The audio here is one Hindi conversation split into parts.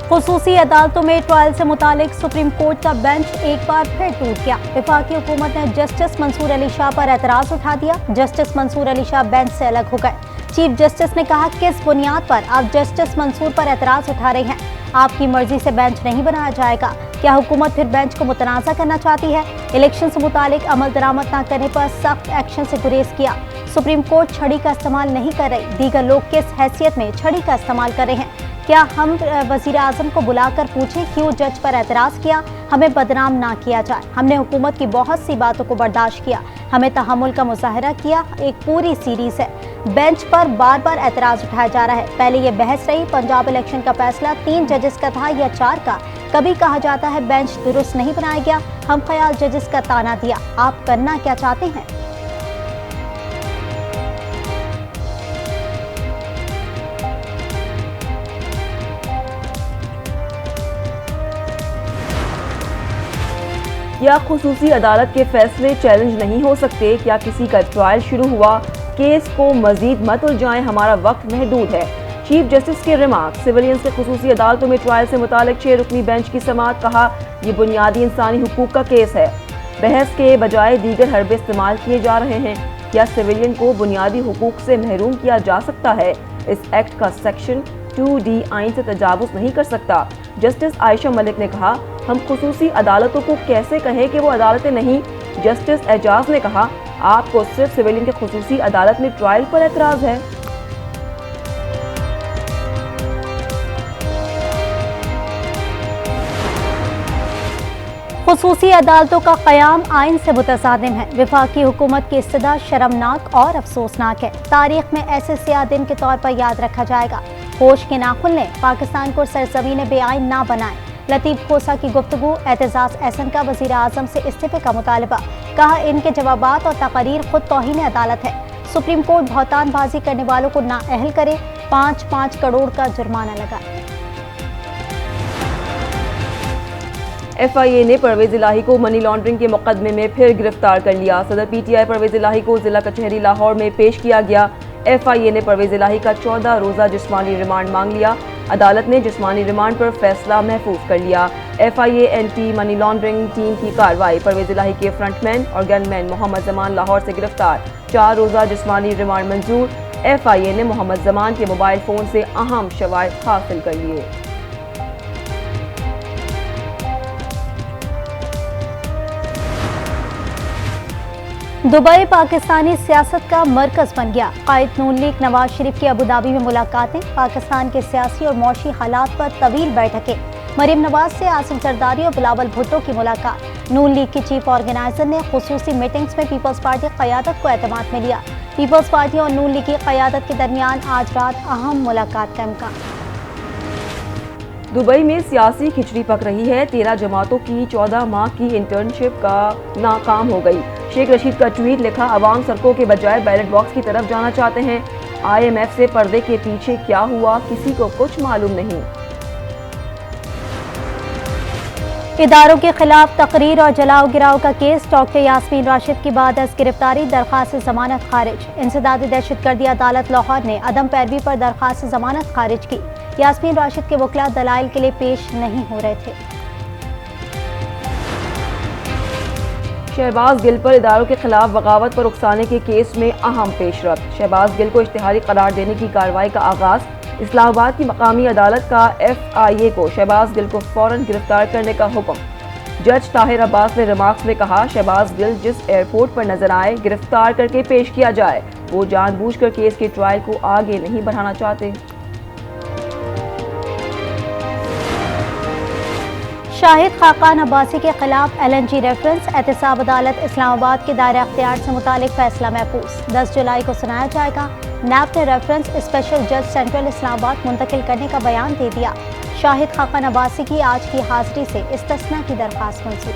खुसूसी अदालतों में ट्रायल से मुतालिक सुप्रीम कोर्ट का बेंच एक बार फिर टूट गया। वफाकी हुकूमत ने जस्टिस मंसूर अली शाह पर एतराज उठा दिया। जस्टिस मंसूर अली शाह बेंच से अलग हो गए। चीफ जस्टिस ने कहा, किस बुनियाद पर आप जस्टिस मंसूर पर एतराज उठा रहे हैं? आपकी मर्जी से बेंच नहीं बनाया जाएगा। क्या हुकूमत फिर बेंच को मुतनाज़ा करना चाहती है? इलेक्शन से मुतालिक अमल दरामद न करने पर सख्त एक्शन से गुरेज किया। सुप्रीम कोर्ट छड़ी का इस्तेमाल नहीं कर रही। दीगर लोग किस हैसियत में छड़ी का इस्तेमाल कर रहे हैं? क्या हम वजीर आजम को बुलाकर पूछें क्यों जज पर एतराज किया? हमें बदनाम ना किया जाए। हमने हुकूमत की बहुत सी बातों को बर्दाश्त किया, हमें तहम्मुल का मुजाहरा किया। एक पूरी सीरीज है। बेंच पर बार बार एतराज उठाया जा रहा है। पहले ये बहस रही पंजाब इलेक्शन का फैसला 3 जजेस का था या 4 का। कभी कहा जाता है बेंच दुरुस्त नहीं बनाया गया, हम ख्याल जजेस का ताना दिया। आप करना क्या चाहते हैं? क्या खुसूसी अदालत के फैसले चैलेंज नहीं हो सकते? क्या किसी का ट्रायल शुरू हुआ? केस को मजीद मत उलझाएं, हमारा वक्त महदूद है। चीफ जस्टिस के रिमार्क। सिविलियंस के खुसूसी अदालतों में ट्रायल से मुतालिक 6 रुकनी बेंच की समाअत। कहा, ये बुनियादी इंसानी हुकूक का केस है। बहस के बजाय दीगर हरबे इस्तेमाल किए जा रहे हैं। क्या सिविलियन को बुनियादी हुकूक से महरूम किया जा सकता है? इस एक्ट का सेक्शन 2D आइन से तजावुज नहीं कर सकता। जस्टिस आयशा मलिक ने कहा, हम खुसूसी अदालतों को कैसे कहें कि वो अदालतें नहीं। जस्टिस एजाज ने कहा, आपको सिर्फ सिविलियन के खुसूसी अदालत में ट्रायल पर एतराज है। खुसूसी अदालतों का क़याम आइन से मुतसादिम है। वफाकी हुकूमत की इस्तदा शर्मनाक और अफसोसनाक है। तारीख में ऐसे सियाह दिन के तौर पर याद रखा जाएगा। होश के नाखुन ने पाकिस्तान को सरजमीन बेआइन ना बनाए। लतीफ खोसा की गुफ्तगू। एतजाज एहसन का वज़ीर आज़म से इस्तीफे का मुतालबा। कहा, इनके जवाबात और तकरीर खुद तौहीन अदालत है। सुप्रीम कोर्ट भौतानबाजी करने वालों को नाअहल करे। 5-5 करोड़ का जुर्माना लगा। FIA ने परवेज इलाही को मनी लॉन्ड्रिंग के मुकदमे में फिर गिरफ्तार कर लिया। सदर PTI परवेज इलाही को जिला कचहरी लाहौर में पेश किया गया। FIA ने परवेज इलाही का 14 रोज़ा जिस्मानी रिमांड मांग लिया। अदालत ने जिस्मानी रिमांड पर फैसला महफूज कर लिया। FIA anti money laundering team की कार्रवाई। परवेज इलाही के फ्रंटमैन और गनमैन मोहम्मद जमान लाहौर से गिरफ्तार। 4 रोज़ा जिस्मानी रिमांड मंजूर। FIA ने मोहम्मद जमान के मोबाइल फ़ोन से अहम शवाहिद हासिल कर लिए। दुबई पाकिस्तानी सियासत का मरकज बन गया। कायद नून लीग नवाज शरीफ की अबूधाबी में मुलाकातें। पाकिस्तान के सियासी और मौशी हालात पर तवील बैठकें। मरीम नवाज से आसिफ जरदारी और बिलावल भुट्टो की मुलाकात। नून लीग की चीफ ऑर्गेनाइजर ने खुसूसी मीटिंग्स में पीपल्स पार्टी क़यादत को एतमाद में लिया। पीपल्स पार्टी और नून लीग की क़यादत के दरमियान आज रात अहम मुलाकात का इम्कान। दुबई में सियासी खिचड़ी पक रही है। 13 जमातों की 14 माह की इंटर्नशिप का नाकाम हो गई। शेख रशीद का ट्वीट लिखा, अवाम सड़कों के बजाय बैलेट बॉक्स की तरफ जाना चाहते हैं। IMF से पर्दे के पीछे क्या हुआ, किसी को कुछ मालूम नहीं। इदारों के खिलाफ तकरीर और जलाओ गिराओ का केस। डॉक्टर यास्मीन राशिद की बाद गिरफ्तारी, दरख्वास्त जमानत खारिज। इंसदादी दहशतगर्दी अदालत लाहौर ने अदम पैरवी पर दरख्वास्त जमानत खारिज की। यास्मीन राशिद के वकील दलाइल के लिए पेश नहीं हो रहे थे। शहबाज गिल पर इदारों के खिलाफ बगावत पर उकसाने के केस में अहम पेशरफ्त। शहबाज गिल को इश्तिहारी करार देने की कार्रवाई का आगाज। इस्लामाबाद की मकामी अदालत का FIA को शहबाज गिल को फौरन गिरफ्तार करने का हुक्म। जज ताहिर अब्बास ने रिमार्क्स में कहा, शहबाज गिल जिस एयरपोर्ट पर नजर आए गिरफ्तार करके पेश किया जाए। वो जानबूझकर केस के ट्रायल को आगे नहीं बढ़ाना चाहते। शाहिद खाकान अब्बासी के खिलाफ LNG रेफरेंस। एहतसाब अदालत इस्लामाबाद के दायरा अख्तियार से मुतालिक फैसला महफूज। 10 जुलाई को सुनाया जाएगा। NAB ने रेफरेंस स्पेशल जज सेंट्रल इस्लामाबाद मुंतकिल करने का बयान दे दिया। शाहिद खाकान अब्बासी की आज की हाजिरी से इस्तिस्ना की दरख्वास्त मंजूर।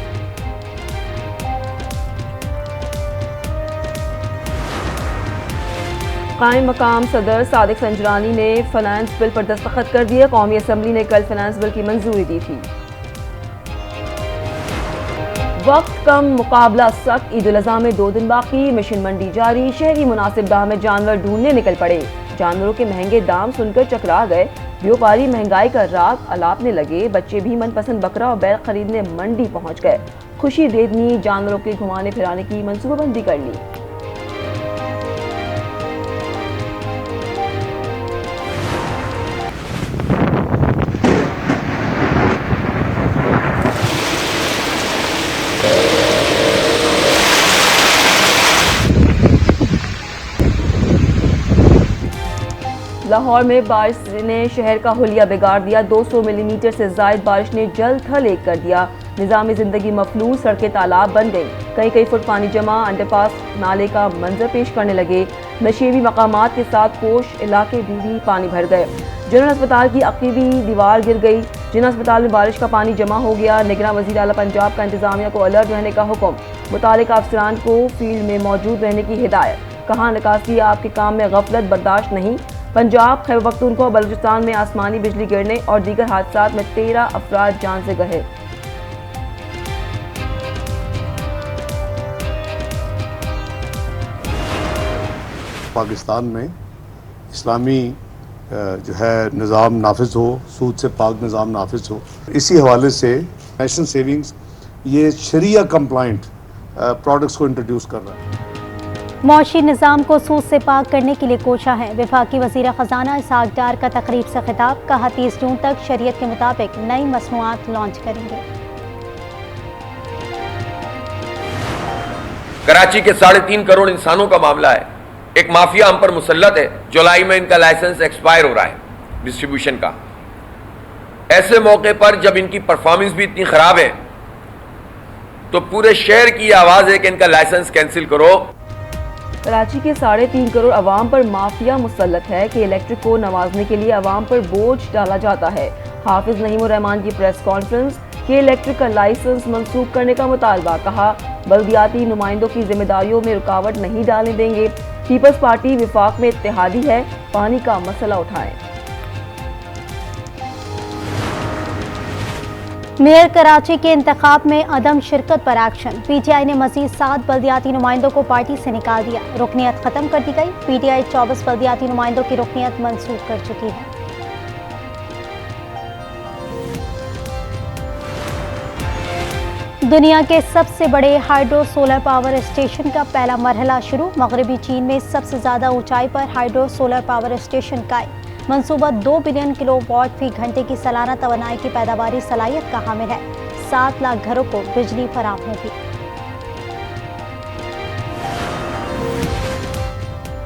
कायम मकाम सदर सादिक संजरानी ने फाइनेंस बिल पर दस्तखत कर दिए। कौमी असम्बली ने कल फाइनेंस बिल की मंजूरी दी थी। वक्त कम, मुकाबला सख्त। ईद उल अज़हा में 2 दिन बाकी। मिशन मंडी जारी। शहरी मुनासिब दाम में जानवर ढूंढने निकल पड़े। जानवरों के महंगे दाम सुनकर चकरा गए। व्यापारी महंगाई का राग अलापने लगे, बच्चे भी मनपसंद बकरा और बैल खरीदने मंडी पहुंच गए। खुशी देदनी जानवरों के घुमाने फिराने की मंसूबाबंदी कर ली। लाहौर में बारिश ने शहर का हुलिया बिगाड़ दिया। 200 मिलीमीटर से ज़ायद बारिश ने जल थल एक कर दिया। निज़ामी ज़िंदगी मफलूज, सड़कें तालाब बन गई। कई फुट पानी जमा, अंडरपास नाले का मंजर पेश करने लगे। नशेबी मकामात के साथ पोश इलाके भी पानी भर गए। जनरल अस्पताल की अकीबी दीवार गिर गई। जिन अस्पताल में बारिश का पानी जमा हो गया। निगरान वज़ीर आला पंजाब का इंतजामिया को अलर्ट रहने का हुक्म। मुतालिका अफसरान को फील्ड में मौजूद रहने की हिदायत। कहा, निकासी आपके काम में गफलत बर्दाश्त नहीं। पंजाब, खैबर पख्तूनख्वा और बलूचिस्तान में आसमानी बिजली गिरने और दीगर हादसात में 13 अफराद जान से गए। पाकिस्तान में इस्लामी जो है निज़ाम नाफिज हो, सूद से पाक निज़ाम नाफिज हो। इसी हवाले से नेशनल सेविंग्स ये शरिया कंप्लाइंट प्रोडक्ट्स को इंट्रोड्यूस कर रहा है। मौशी निज़ाम को सूद से पाक करने के लिए कोशा है। वफाकी वज़ीर ख़जाना इसहाक डार का तकरीब से खिताब। कहा, 30 जून तक शरीयत के मुताबिक नई मसनूआत लॉन्च करेंगे। कराची के 3.5 करोड़ इंसानों का मामला है। एक माफिया हम पर मुसल्लत है। जुलाई में इनका लाइसेंस एक्सपायर हो रहा है डिस्ट्रीब्यूशन का। ऐसे मौके पर जब इनकी परफॉर्मेंस भी इतनी खराब है तो पूरे शहर की आवाज है कि इनका लाइसेंस कैंसिल करो। कराची के 3.5 करोड़ अवाम पर माफिया मुसल्लत है कि इलेक्ट्रिक को नवाजने के लिए अवाम पर बोझ डाला जाता है। हाफिज नईमुर रहमान की प्रेस कॉन्फ्रेंस के इलेक्ट्रिक का लाइसेंस मंसूख करने का मुतालबा। कहा, बल्दियाती नुमाइंदों की जिम्मेदारियों में रुकावट नहीं डालने देंगे। पीपल्स पार्टी विफाक में इत्तेहादी है, पानी का मसला उठाएं। मेयर कराची के इंतखाब में अदम शिरकत पर एक्शन। पीटीआई ने मजीद 7 बल्दियाती नुमाइंदों को पार्टी से निकाल दिया। रुकनियत खत्म कर दी गई। पीटीआई 24 बल्दियाती नुमाइंदों की रुकनियत मंसूख कर चुकी है। दुनिया के सबसे बड़े हाइड्रो सोलर पावर स्टेशन का पहला मरहला शुरू। मगरबी चीन में सबसे ज्यादा ऊंचाई पर हाइड्रो सोलर पावर स्टेशन कायम। मंसूबा 2 बिलियन किलोवाट फी घंटे की सालाना तवानाई की पैदावारी सलाहियत का हामिल है। 7 लाख घरों को बिजली फराहम होगी।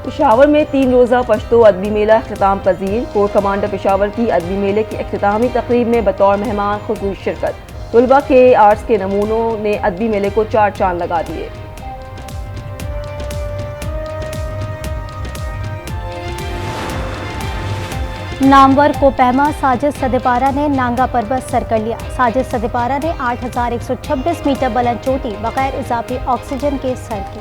पेशावर में 3 रोज़ा पश्तो अदबी मेला अख्तिताम पजीर। कोर कमांडर पेशावर की अदबी मेले की अख्तितामी तकरीब में बतौर मेहमान खुसूस शिरकत। तुलबा के आर्ट्स के नमूनों ने अदबी मेले को 4 चांद लगा दिए। नामवर को पहमा साजिद सदेपारा ने नांगा पर्वत सर कर लिया। साजिद सदेपारा ने 8126 मीटर बुलंद चोटी बगैर इजाफी ऑक्सीजन के सर की।